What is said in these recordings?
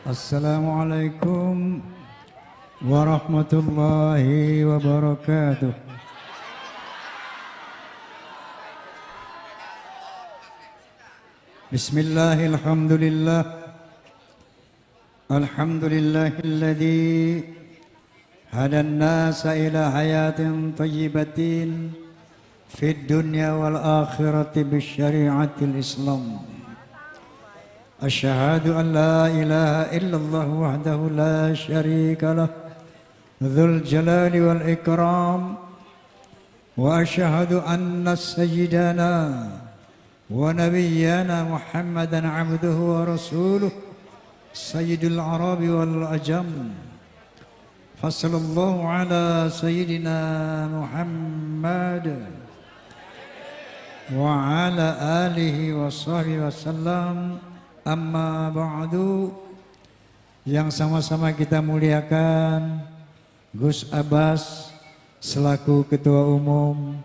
Assalamualaikum warahmatullahi wabarakatuh. Bismillahirrahmanirrahim. Alhamdulillahilladzi hadan nasa ila hayatin thayyibatin fid dunya wal akhirati bisyari'atil Islam. Asyhadu an la ilaha illallah wahdahu la syarika lah dzul jalali wal ikram wa asyhadu anna sayyidana wa nabiyyana Muhammadan abduhu wa rasuluh sayyidul arabi wal ajam. Sallallahu ala sayyidina Muhammad wa ala alihi wa sahbihi wasallam. Amma ba'du, yang sama-sama kita muliakan Gus Abbas selaku Ketua Umum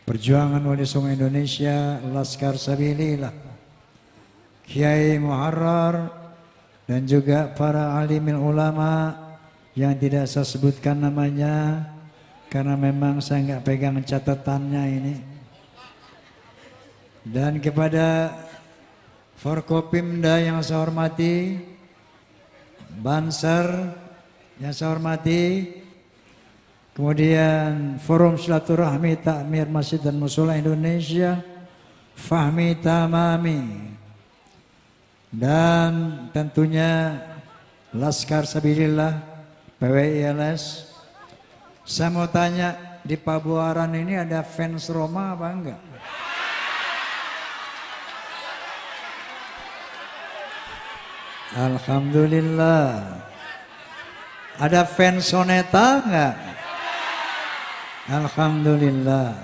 Perjuangan Wali Songo Indonesia Laskar Sabilillah, Kiai Muharrar, dan juga para alimil ulama yang tidak saya sebutkan namanya karena memang saya nggak pegang catatannya ini, dan kepada Forkopimda yang saya hormati, Banser yang saya hormati, kemudian Forum Silaturahmi Takmir Masjid dan Mushola Indonesia, Fahmi Tamami, dan tentunya Laskar Sabilillah PWILS. Saya mau tanya, di Pabuaran ini ada fans Roma apa enggak? Alhamdulillah. Ada fans Soneta enggak? Alhamdulillah.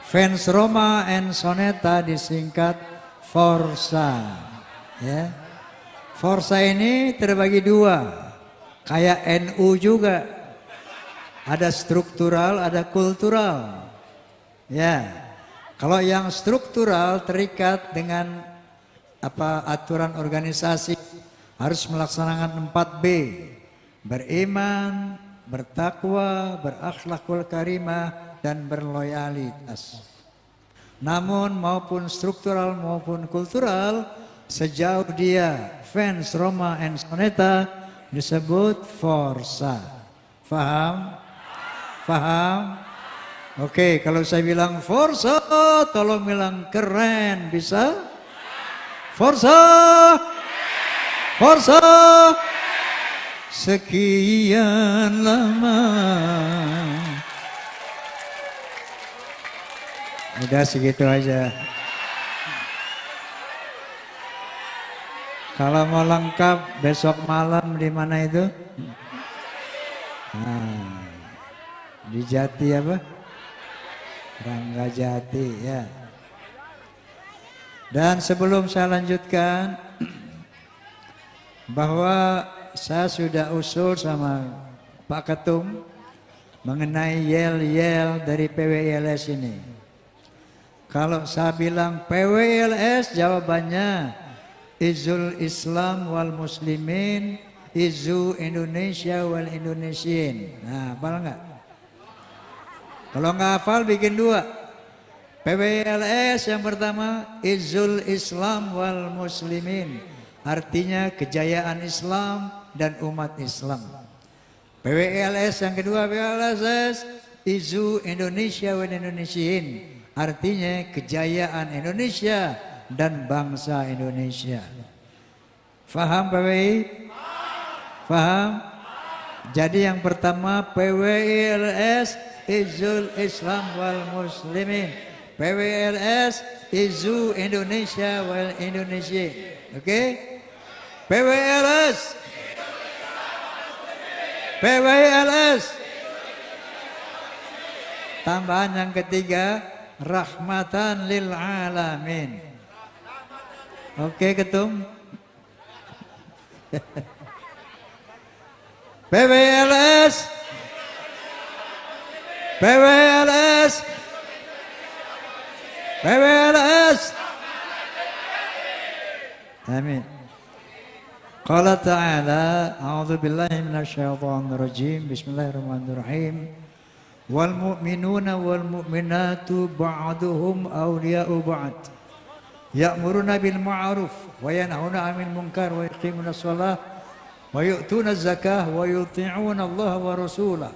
Fans Roma and Soneta disingkat Forza. Ya. Forza ini terbagi dua. Kayak NU juga. Ada struktural, ada kultural. Ya. Kalau yang struktural terikat dengan aturan organisasi, harus melaksanakan 4B: beriman, bertakwa, berakhlakul karimah, dan berloyalitas. Namun maupun struktural maupun kultural, sejauh dia fans Roma and Soneta disebut Forza. Faham? Faham? Oke, kalau saya bilang Forza, tolong bilang keren, bisa? Forza, Forza, sekian lama. Udah segitu aja. Kalau mau lengkap besok malam di mana itu? Nah, di Jati apa? Ranggajati ya. Dan sebelum saya lanjutkan, bahwa saya sudah usul sama Pak Ketum mengenai yel-yel dari PWILS ini. Kalau saya bilang PWILS, jawabannya Izul Islam wal Muslimin, Izu Indonesia wal Indonesian. Nah, hafal nggak? Kalau nggak hafal bikin dua. PWILS yang pertama Izul Islam wal Muslimin, artinya kejayaan Islam dan umat Islam. PWILS yang kedua PWILS Izu Indonesia wal Indonesian, artinya kejayaan Indonesia dan bangsa Indonesia. Faham PWI? Faham? Jadi yang pertama PWILS Izul Islam wal Muslimin, PWILS Izu Indonesia wal Indonesia. Oke? PWILS, PWILS. Tambahan yang ketiga, rahmatan lil alamin. Oke, Ketum? PWILS, PWILS, PWILS. Amin. Qala ta'ala, a'udzu billahi minasyaitonir rajim. Bismillahirrahmanirrahim. Wal mu'minuna wal mu'minatu ba'duhum awliya'u ba'd. Ya'muruna bil ma'ruf wa yanhauna 'anil munkar wa yuqimuna shalah wa yu'tuna zakah wa yuti'una Allah wa rasulah.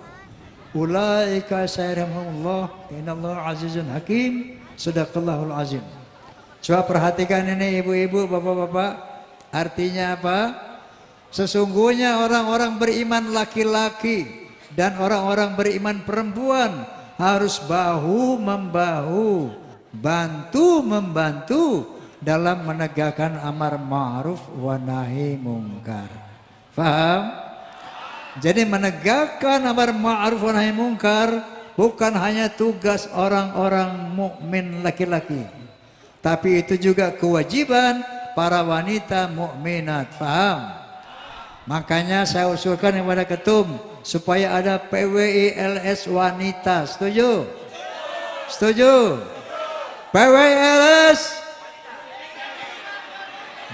Ulaika sayarhamullah innallaha azizun hakim. Shadaqallahul azim. Coba perhatikan ini ibu-ibu, bapak-bapak. Artinya apa? Sesungguhnya orang-orang beriman laki-laki dan orang-orang beriman perempuan harus bahu-membahu, bantu-membantu dalam menegakkan amar ma'ruf wa nahi mungkar. Faham? Jadi menegakkan amar ma'ruf wa nahi mungkar bukan hanya tugas orang-orang mukmin laki-laki, tapi itu juga kewajiban para wanita mukminat. Faham? Makanya saya usulkan kepada ketum supaya ada PWILS wanita. Setuju? Setuju? PWILS?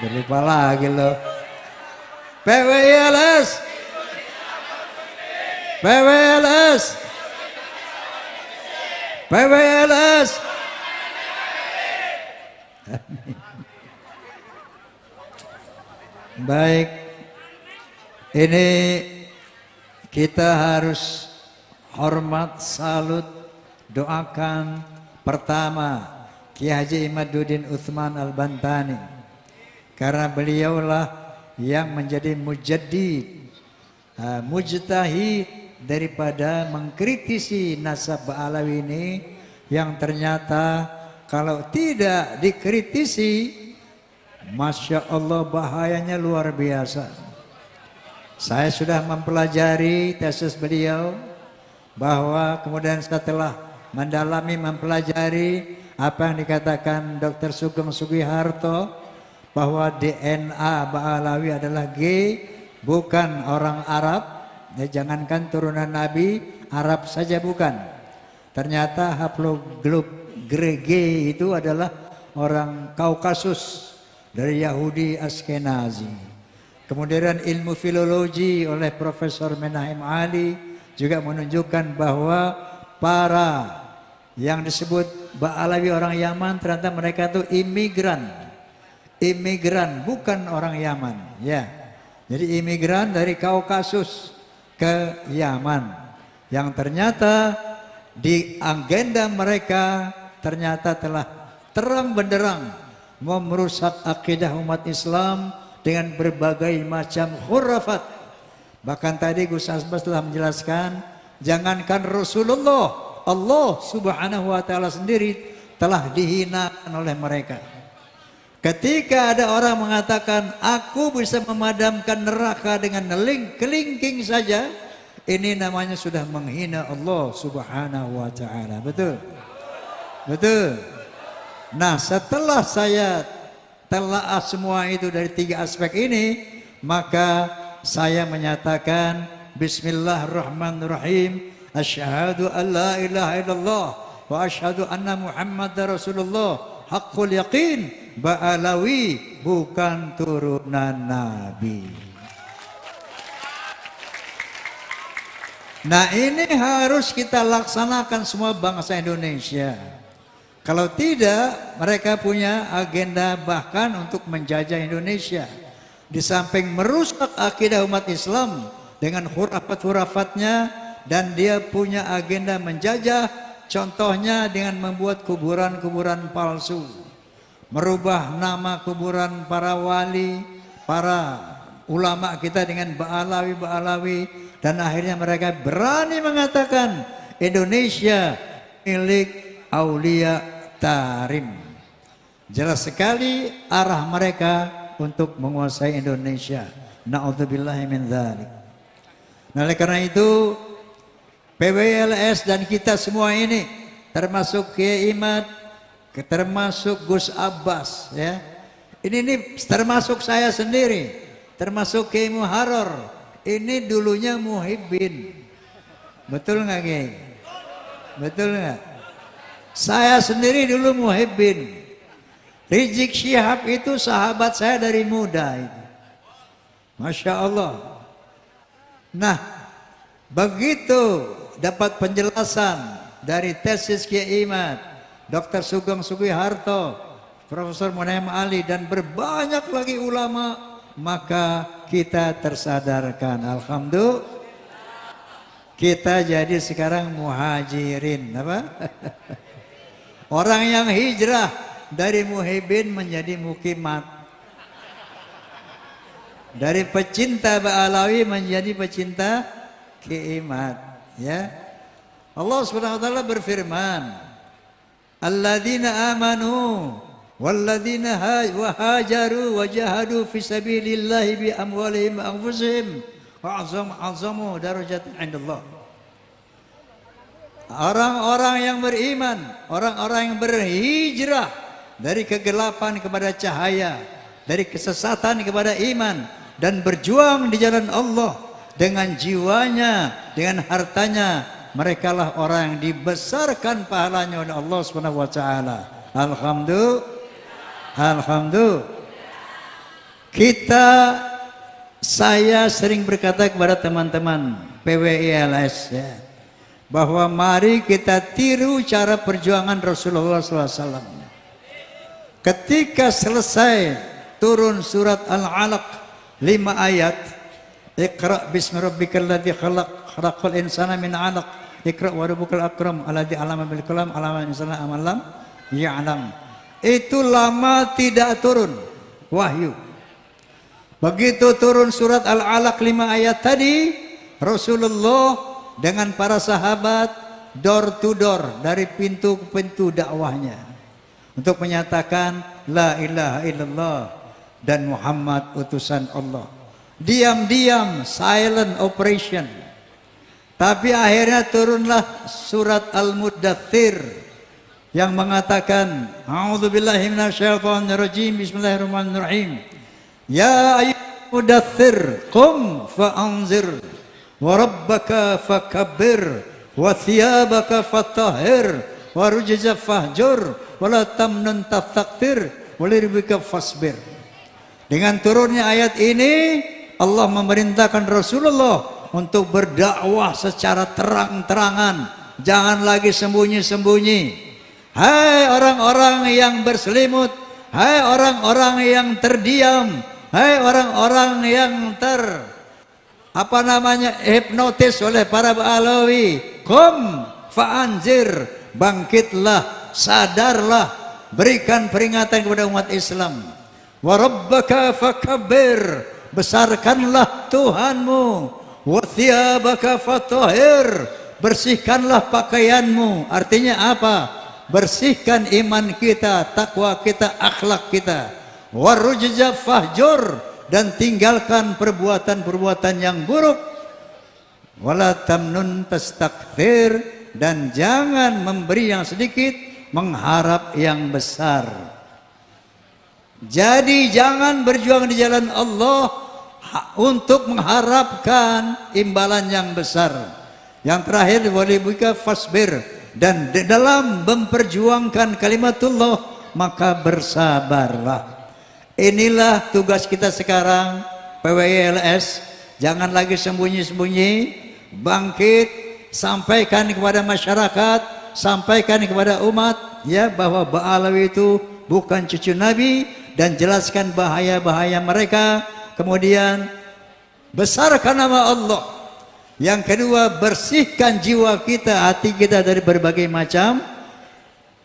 Berlupa lagi loh. PWILS? PWILS? PWILS? Baik, ini kita harus hormat, salut, doakan pertama Kiai Haji Imaduddin Utsman Al-Bantani, karena beliaulah yang menjadi mujaddid, mujtahid daripada mengkritisi nasab Ba'alawi ini, yang ternyata kalau tidak dikritisi, Masya Allah bahayanya luar biasa. Saya sudah mempelajari tesis beliau, bahwa kemudian setelah mendalami mempelajari apa yang dikatakan Dr. Sugeng Sugiharto, bahwa DNA Ba'alawi adalah G, bukan orang Arab. Ya, jangankan turunan Nabi, Arab saja bukan. Ternyata haplogroup G itu adalah orang Kaukasus, dari Yahudi Askenazi. Kemudian ilmu filologi oleh Profesor Menahem Ali juga menunjukkan bahwa para yang disebut Ba'alawi orang Yaman ternyata mereka itu imigran, bukan orang Yaman, ya. Jadi imigran dari Kaukasus ke Yaman, yang ternyata di agenda mereka ternyata telah terang benderang mau merusak akidah umat Islam dengan berbagai macam khurafat. Bahkan tadi Gus Asbas telah menjelaskan, jangankan Rasulullah, Allah Subhanahu wa ta'ala sendiri telah dihinakan oleh mereka. Ketika ada orang mengatakan aku bisa memadamkan neraka dengan kelingking saja, ini namanya sudah menghina Allah Subhanahu wa ta'ala. Betul? Betul? Nah, setelah saya telah semua itu dari tiga aspek ini, maka saya menyatakan Bismillahirrahmanirrahim, asyhadu an la ilaha illallah wa asyhadu anna Muhammadar Rasulullah haqqul yaqin. Ba'alawi bukan turunan Nabi. Nah, ini harus kita laksanakan semua bangsa Indonesia. Kalau tidak, mereka punya agenda bahkan untuk menjajah Indonesia. Di samping merusak akidah umat Islam dengan hurafat-hurafatnya, dan dia punya agenda menjajah, contohnya dengan membuat kuburan-kuburan palsu, merubah nama kuburan para wali, para ulama kita dengan Ba'alawi, dan akhirnya mereka berani mengatakan Indonesia milik Aulia Tarim. Jelas sekali arah mereka untuk menguasai Indonesia. Na'udzubillahi min dzalik. Nah, oleh karena itu PWLS dan kita semua ini, termasuk Kiai Imad, termasuk Gus Abbas, ya. Ini termasuk saya sendiri, termasuk Kiai Muharrar. Ini dulunya Muhibbin. Betul nggak Kiai? Betul nggak? Saya sendiri dulu Muhibbin. Rizik Syihab itu sahabat saya dari muda itu. Masya Allah. Nah, begitu dapat penjelasan dari tesis Kiai Imad, Dr. Sugeng Sugiharto, Profesor Munaim Ali, dan berbanyak lagi ulama, maka kita tersadarkan. Alhamdulillah, kita jadi sekarang muhajirin, apa? Orang yang hijrah dari muhibin menjadi mukimat, dari pecinta Ba'alawi menjadi pecinta Kiimat. Ya, Allah Subhanahu wa taala berfirman, alladzina amanu walladzina hajaru wajahadu fi sabilillahi bi amwalihim wa anfusihim wa azamu darajatan indallah. Orang-orang yang beriman, orang-orang yang berhijrah dari kegelapan kepada cahaya, dari kesesatan kepada iman, dan berjuang di jalan Allah dengan jiwanya, dengan hartanya, mereka lah orang yang dibesarkan pahalanya oleh Allah Subhanahu wa taala. Alhamdulillah. Alhamdulillah. Saya sering berkata kepada teman-teman PWILS, ya, bahwa mari kita tiru cara perjuangan Rasulullah SAW. Ketika selesai turun surat Al-Alaq 5 ayat, Iqra bismi rabbikal ladzi khalaq, khalaqal insana min 'alaq, Iqra wa rabbukal akram alladzi 'allama bil qalam, 'allama insana ma lam ya'lam. Itu lama tidak turun wahyu. Begitu turun surat Al-Alaq 5 ayat tadi, Rasulullah dengan para sahabat door to door, dari pintu ke pintu dakwahnya, untuk menyatakan la ilaha illallah dan Muhammad utusan Allah. Diam-diam, silent operation. Tapi akhirnya turunlah surat Al-Muddathir yang mengatakan, a'udzubillahi minasyaitonirrajim, bismillahirrahmanirrahim. Ya ayyuhal mudaththir qum fa'anzir wa rabbaka fakabbir wa thiyabaka fatahhir wa rujza fahjur wa la tamnun tastakthir wa lirabbika fasbir. Dengan turunnya ayat ini, Allah memerintahkan Rasulullah untuk berdakwah secara terang-terangan, jangan lagi sembunyi-sembunyi. Hai orang-orang yang berselimut, hai orang-orang yang terdiam, hai orang-orang yang hipnotis oleh para Ba'alawi, qum fa'anzir, bangkitlah, sadarlah, berikan peringatan kepada umat Islam. Wa rabbaka fakabbir, besarkanlah Tuhanmu. Wa thiyabaka fatahhir, bersihkanlah pakaianmu. Artinya apa? Bersihkan iman kita, takwa kita, akhlak kita. Wa rujza fahjur, dan tinggalkan perbuatan-perbuatan yang buruk. Wala tamnun tastakthir, dan jangan memberi yang sedikit, mengharap yang besar. Jadi jangan berjuang di jalan Allah untuk mengharapkan imbalan yang besar. Yang terakhir, walibika fasbir, dan dalam memperjuangkan kalimatullah maka bersabarlah. Inilah tugas kita sekarang, PWILS. Jangan lagi sembunyi-sembunyi, bangkit, sampaikan kepada masyarakat, sampaikan kepada umat, ya, bahwa Ba'alawi itu bukan cucu Nabi, dan jelaskan bahaya-bahaya mereka. Kemudian besarkan nama Allah. Yang kedua, bersihkan jiwa kita, hati kita dari berbagai macam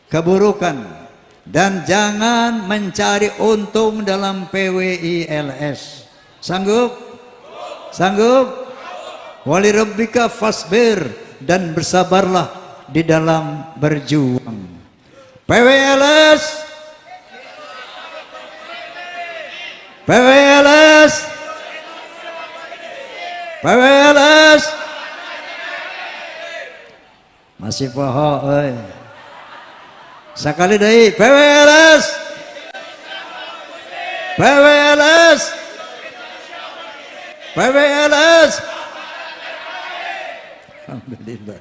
keburukan. Dan jangan mencari untung dalam PWILS. Sanggup? Sanggup? Wali rabbika fasbir, dan bersabarlah di dalam berjuang. PWILS, PWILS, PWILS. Masih poho, sekali deui, PWILS, PWILS, PWILS. Alhamdulillah.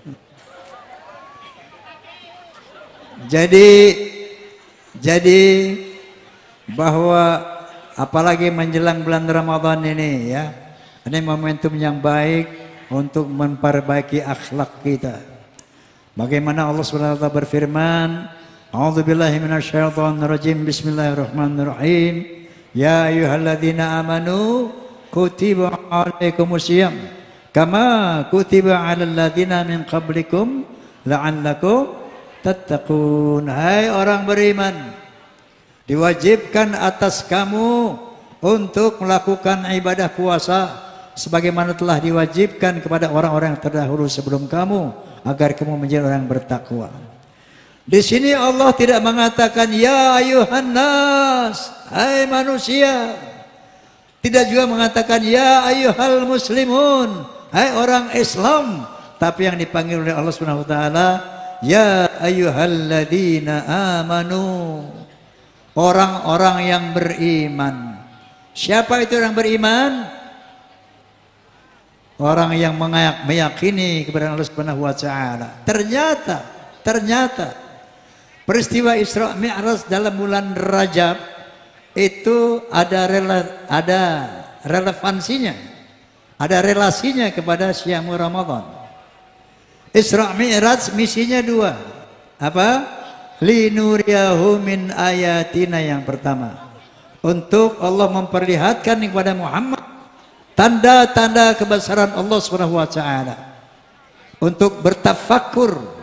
Jadi bahwa apalagi menjelang bulan Ramadan ini ya. Ini momentum yang baik untuk memperbaiki akhlak kita. Bagaimana Allah SWT berfirman, A'udzubillahi minasyaitonirrajim, bismillahirrahmanirrahim. Ya ayyuhalladzina amanu kutiba alaikumusiyam kama kutiba alal ladzina min qablikum la'allakum tattaqun. Hai orang beriman, diwajibkan atas kamu untuk melakukan ibadah puasa sebagaimana telah diwajibkan kepada orang-orang yang terdahulu sebelum kamu, agar kamu menjadi orang bertakwa. Di sini Allah tidak mengatakan ya ayuhan nas, hai manusia. Tidak juga mengatakan ya ayuhal muslimun, hai orang Islam. Tapi yang dipanggil oleh Allah Subhanahu wa taala, ya ayyuhalladzina amanu, orang-orang yang beriman. Siapa itu orang beriman? Orang yang meyakini kepada Allah Subhanahu wa taala. Ternyata peristiwa Isra Mi'raj dalam bulan Rajab itu ada relevansinya, ada relasinya kepada Syiamul Ramadan. Isra Mi'raj misinya dua. Apa? Linuriyahu min ayatina, yang pertama, untuk Allah memperlihatkan kepada Muhammad tanda-tanda kebesaran Allah Subhanahu wa taala, untuk bertafakur.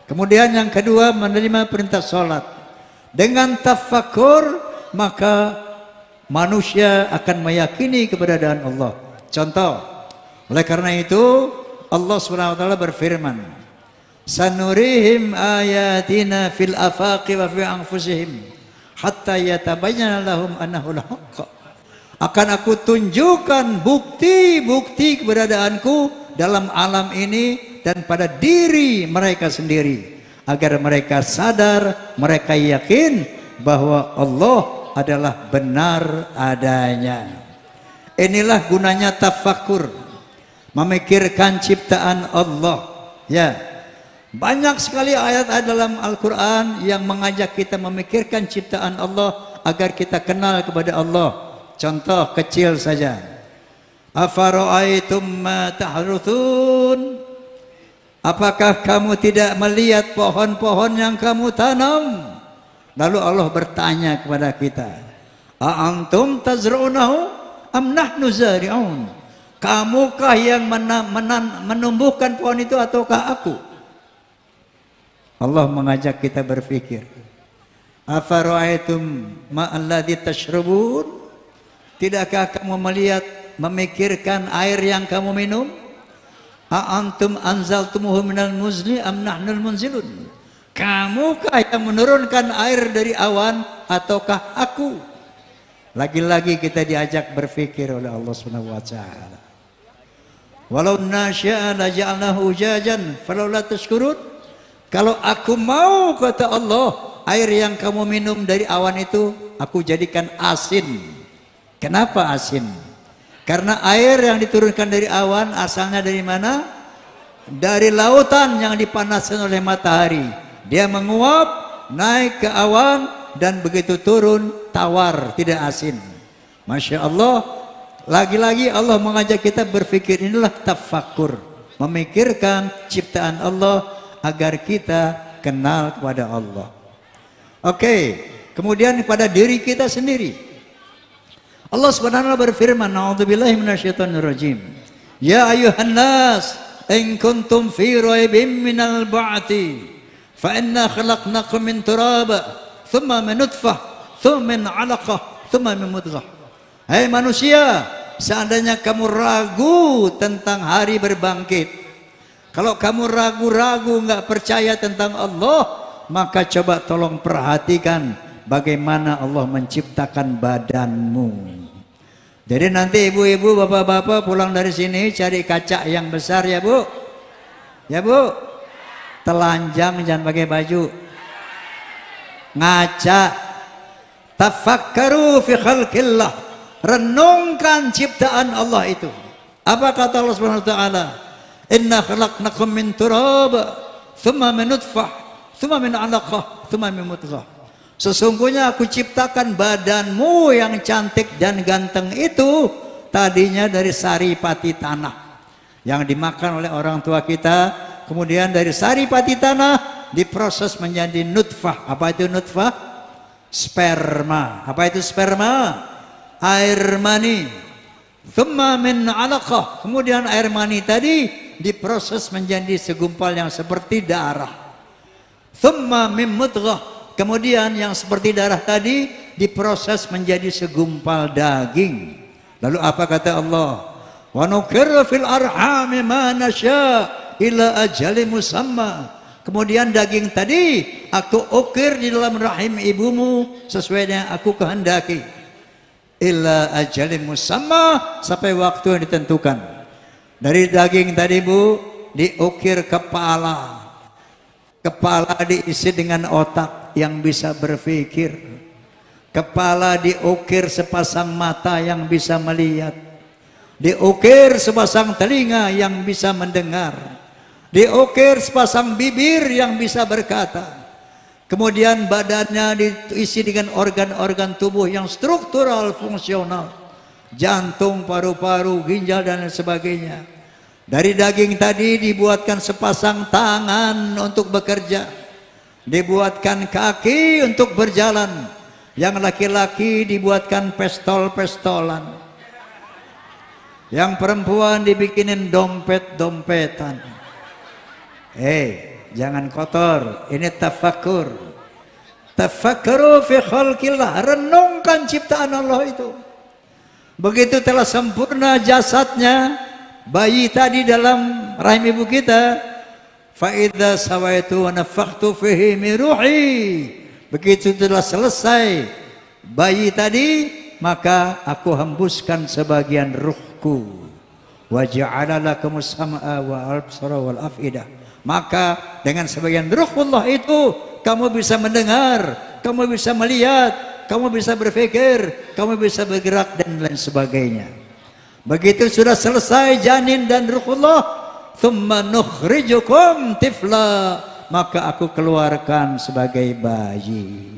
Kemudian yang kedua, menerima perintah salat. Dengan tafakur maka manusia akan meyakini keberadaan Allah. Contoh, oleh karena itu Allah Subhanahu wa taala berfirman, sanurihim ayatina fil afaqi wa fi anfusihim hatta yatabayyana lahum annahu al-haqq. Akan aku tunjukkan bukti-bukti keberadaanku dalam alam ini dan pada diri mereka sendiri, agar mereka sadar, mereka yakin bahwa Allah adalah benar adanya. Inilah gunanya tafakur, memikirkan ciptaan Allah. Ya, banyak sekali ayat-ayat dalam Al-Quran yang mengajak kita memikirkan ciptaan Allah agar kita kenal kepada Allah. Contoh kecil saja, afara'aitum ma tahruthun, apakah kamu tidak melihat pohon-pohon yang kamu tanam? Lalu Allah bertanya kepada kita, a'antum tazra'unahu am nahnu zari'un, kamukah yang menumbuhkan pohon itu ataukah aku? Allah mengajak kita berpikir, afara'aitum ma alladhi tashrabun, tidakkah kamu melihat, memikirkan air yang kamu minum? A'antum anzaltumuhu minal muzni am nahnul munzilun, kamukah yang menurunkan air dari awan ataukah aku? Lagi-lagi kita diajak berpikir oleh Allah Subhanahu wa taala. Walau nasya'a la ja'alnahu ujajan falaula tashkurun, kalau aku mau, kata Allah, air yang kamu minum dari awan itu aku jadikan asin. Kenapa asin? Karena air yang diturunkan dari awan asalnya dari mana? Dari lautan yang dipanaskan oleh matahari. Dia menguap, naik ke awan, dan begitu turun tawar, tidak asin. Masya Allah. Lagi-lagi Allah mengajak kita berpikir. Inilah tafakur, memikirkan ciptaan Allah agar kita kenal kepada Allah. Oke, kemudian pada diri kita sendiri, Allah Subhanahu wa taala berfirman, a'udzubillahi minasyaitonirrajim. Ya ayuhan nas, in kuntum fi raibin minal ba'ti, fa inna khalaqnakum min turaba, thumma min nutfah, thumma min 'alaqah, thumma min mudghah. Hai manusia, seandainya kamu ragu tentang hari berbangkit, kalau kamu ragu-ragu, enggak percaya tentang Allah, maka coba tolong perhatikan bagaimana Allah menciptakan badanmu. Jadi nanti ibu-ibu, bapak-bapak pulang dari sini cari kaca yang besar ya bu. Ya bu. Telanjang, jangan pakai baju. Ngaca. Tafakkaru fi khalqillah. Renungkan ciptaan Allah itu. Apa kata Allah Subhanahu wa taala? Inna khalaqnakum min turab, thumma min nutfah, thumma min 'alaqah, thumma min mudghah. Sesungguhnya aku ciptakan badanmu yang cantik dan ganteng itu tadinya dari saripati tanah yang dimakan oleh orang tua kita. Kemudian dari saripati tanah diproses menjadi nutfah. Apa itu nutfah? Sperma. Apa itu sperma? Air mani. Thumma min 'alaqah. Kemudian air mani tadi diproses menjadi segumpal yang seperti darah. Thumma min mudghah. Kemudian yang seperti darah tadi diproses menjadi segumpal daging. Lalu apa kata Allah? Wa nuqirru fil arhami ma nasya ila ajali musamma. Kemudian daging tadi aku ukir di dalam rahim ibumu sesuai dengan aku kehendaki. Ila ajali musamma, sampai waktu yang ditentukan. Dari daging tadi Bu diukir kepala. Kepala diisi dengan otak yang bisa berpikir. Kepala diukir sepasang mata yang bisa melihat. Diukir sepasang telinga yang bisa mendengar. Diukir sepasang bibir yang bisa berkata. Kemudian badannya diisi dengan organ-organ tubuh yang struktural fungsional. Jantung, paru-paru, ginjal dan sebagainya. Dari daging tadi dibuatkan sepasang tangan untuk bekerja. Dibuatkan kaki untuk berjalan. Yang laki-laki dibuatkan pestol-pestolan. Yang perempuan dibikinin dompet-dompetan. Jangan kotor. Ini tafakur. Tafakuru fi khalqillah. Renungkan ciptaan Allah itu. Begitu telah sempurna jasadnya bayi tadi dalam rahim ibu kita, fa idza sawaitu wa nafakhtu fihi min ruhi. Begitu telah selesai bayi tadi, maka aku hembuskan sebagian ruhku. Wa ja'ala lakumus sam'a wal absara wal afidah. Maka dengan sebagian ruhullah itu kamu bisa mendengar, kamu bisa melihat, kamu bisa berpikir, kamu bisa bergerak dan lain sebagainya. Begitu sudah selesai janin dan ruhullah, thumma nukhrijukum tifla, maka aku keluarkan sebagai bayi.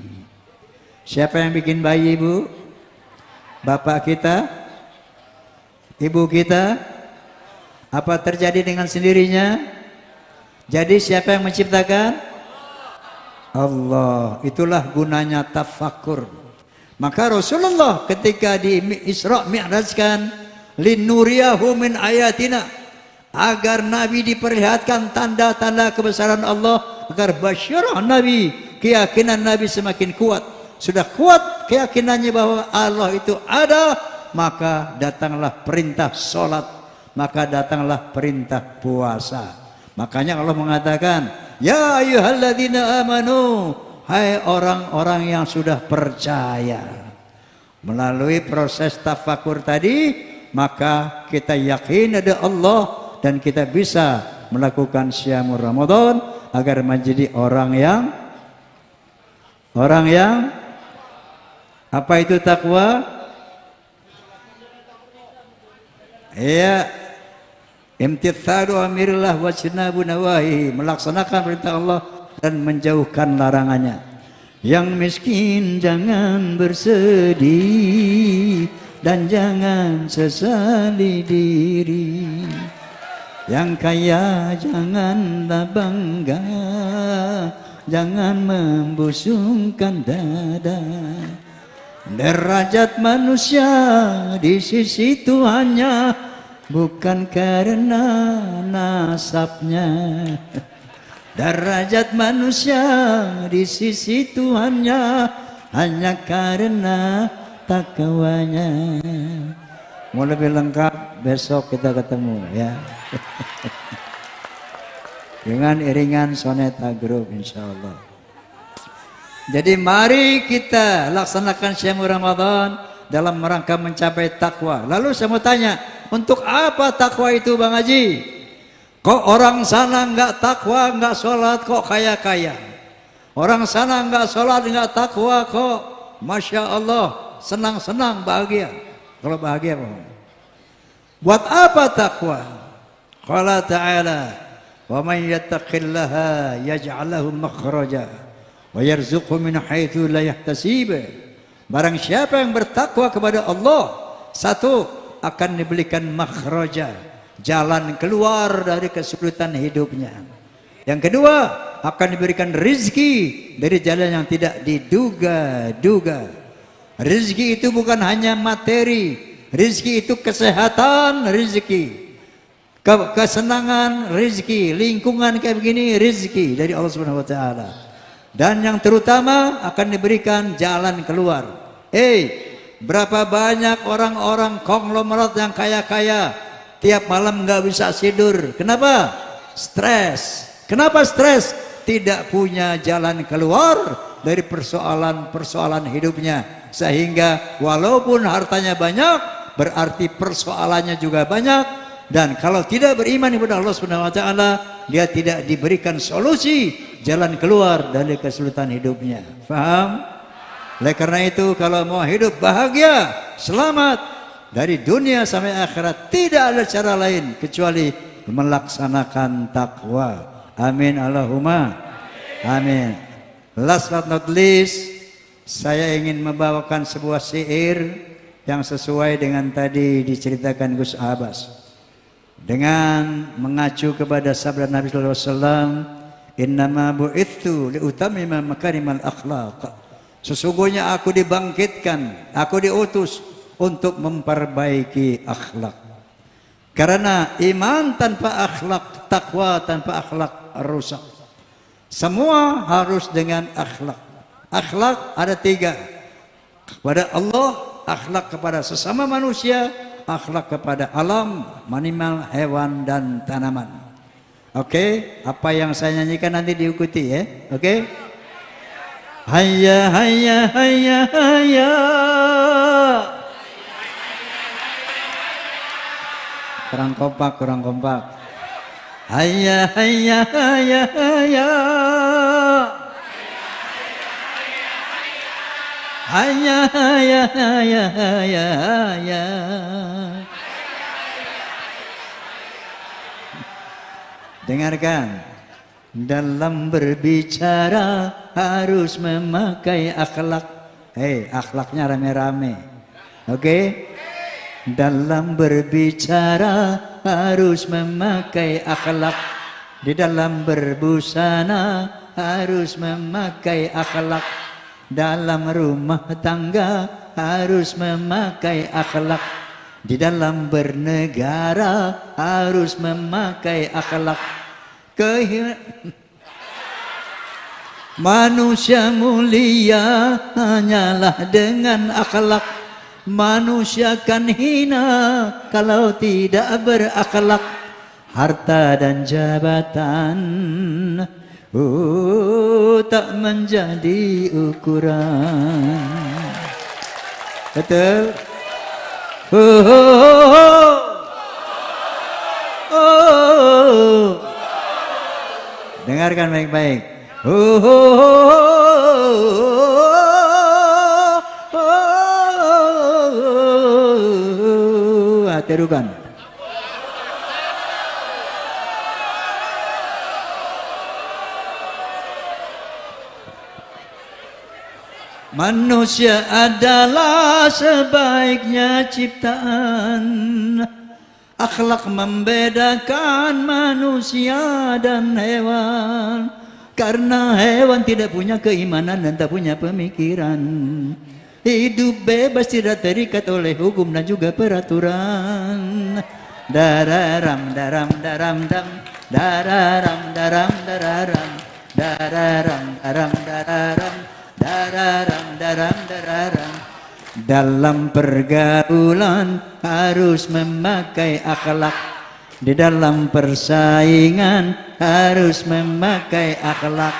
Siapa yang bikin bayi, Bu? Bapak kita? Ibu kita? Apa terjadi dengan sendirinya? Jadi siapa yang menciptakan? Allah. Itulah gunanya tafakur. Maka Rasulullah ketika di Isra Mi'rajkan, linuriyahu min ayatina, agar Nabi diperlihatkan tanda-tanda kebesaran Allah, agar basyarah Nabi, keyakinan Nabi semakin kuat. Sudah kuat keyakinannya bahwa Allah itu ada, maka datanglah perintah sholat, maka datanglah perintah puasa. Makanya Allah mengatakan, ya ayyuhalladzina amanu, hai orang-orang yang sudah percaya. Melalui proses tafakur tadi, maka kita yakin ada Allah dan kita bisa melakukan syamur Ramadan agar menjadi orang yang apa itu takwa? Iya, imtithalu amirillah wa jinabu nawahi, melaksanakan perintah Allah dan menjauhkan larangannya. Yang miskin jangan bersedih dan jangan sesali diri. Yang kaya janganlah bangga, jangan membusungkan dada. Derajat manusia di sisi Tuhannya bukan karena nasabnya. Derajat manusia di sisi Tuhannya hanya karena takwanya. Mau lebih lengkap besok kita ketemu ya. Dengan iringan soneta group insyaallah. Jadi mari kita laksanakan syahmu Ramadan dalam rangka mencapai takwa. Lalu saya mau tanya, untuk apa takwa itu Bang Haji? Kok orang sana nggak takwa, nggak sholat, kok kaya-kaya? Orang sana nggak sholat, nggak takwa, kok Masya Allah senang-senang bahagia. Kalau bahagia apa? Buat apa takwa? Qala ta'ala, wa man yattaqillaha yaj'al lahu makhraja wa yarzuqhu min haitsu la yahtasib. Barang siapa yang bertakwa kepada Allah, satu, akan diberikan makhraja, jalan keluar dari kesulitan hidupnya. Yang kedua, akan diberikan rizki dari jalan yang tidak diduga-duga. Rizki itu bukan hanya materi, rizki itu kesehatan, rizki kesenangan, rizki lingkungan kayak begini, rizki dari Allah Subhanahu wa taala. Dan yang terutama akan diberikan jalan keluar. Berapa banyak orang-orang konglomerat yang kaya-kaya tiap malam nggak bisa tidur. Kenapa? Stres. Kenapa stres? Tidak punya jalan keluar dari persoalan-persoalan hidupnya. Sehingga walaupun hartanya banyak, berarti persoalannya juga banyak. Dan kalau tidak beriman kepada Allah Subhanahu wa taala, dia tidak diberikan solusi jalan keluar dari kesulitan hidupnya. Faham? Oleh karena itu, kalau mau hidup bahagia, selamat dari dunia sampai akhirat, tidak ada cara lain kecuali melaksanakan takwa. Amin Allahumma amin. Last but not least, saya ingin membawakan sebuah syair yang sesuai dengan tadi diceritakan Gus Abbas, dengan mengacu kepada sabda Nabi sallallahu alaihi wasallam, innama bu'itsu liutammima makarimal akhlaq. Sesungguhnya aku dibangkitkan, aku diutus untuk memperbaiki akhlak. Karena iman tanpa akhlak, takwa tanpa akhlak rusak. Semua harus dengan akhlak. Akhlak ada 3. Kepada Allah, akhlak kepada sesama manusia, akhlak kepada alam, animal, hewan, dan tanaman. Oke, apa yang saya nyanyikan nanti diikuti ya. Oke? Hayya hayya hayya hayya. Kurang kompak. Hayya hayya hayya hayya. Hayya hayya hayya hayya hayya. Dengarkan. Dalam berbicara harus memakai akhlak. Akhlaknya rame-rame. Oke? Dalam berbicara harus memakai akhlak. Di dalam berbusana harus memakai akhlak. Dalam rumah tangga harus memakai akhlak. Di dalam bernegara harus memakai akhlak. Manusia mulia hanyalah dengan akhlak. Manusia kan hina kalau tidak berakhlak. Harta dan jabatan tak menjadi ukuran. Betul? Dengarkan baik-baik. Terukan. Manusia adalah sebaiknya ciptaan. Akhlak membedakan manusia dan hewan. Karena hewan tidak punya keimanan dan tak punya pemikiran. Hidup bebas tidak terikat oleh hukum dan juga peraturan. Dararam daram daram dam. Dararam daram dararam. Dararam daram dararam. Dararam daram dararam. Dalam pergaulan harus memakai akhlak. Di dalam persaingan harus memakai akhlak.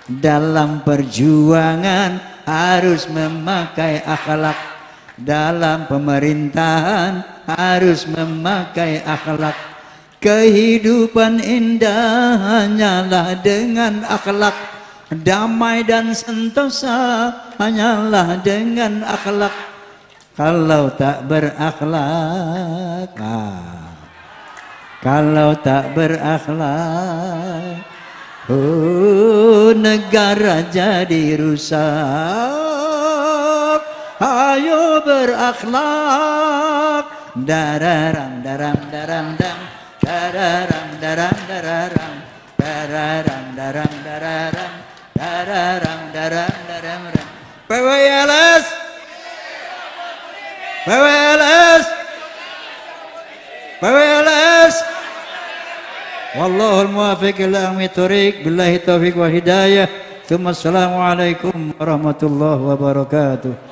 Dalam perjuangan harus memakai akhlak. Dalam pemerintahan harus memakai akhlak. Kehidupan indah hanyalah dengan akhlak. Damai dan sentosa hanyalah dengan akhlak. Kalau tak berakhlak, kalau tak berakhlak, Oh, negara jadi rusak. Ayo berakhlak. Dararam daram daram dam. Dararam daram dararam. Dararam daram dararam. Dararam daram daram ram. PWLS. PWLS. PWLS. Wallahul muwaffiq ila aqwamit thoriq. Billahi taufiq wa hidayah. Assalamualaikum warahmatullahi wabarakatuh.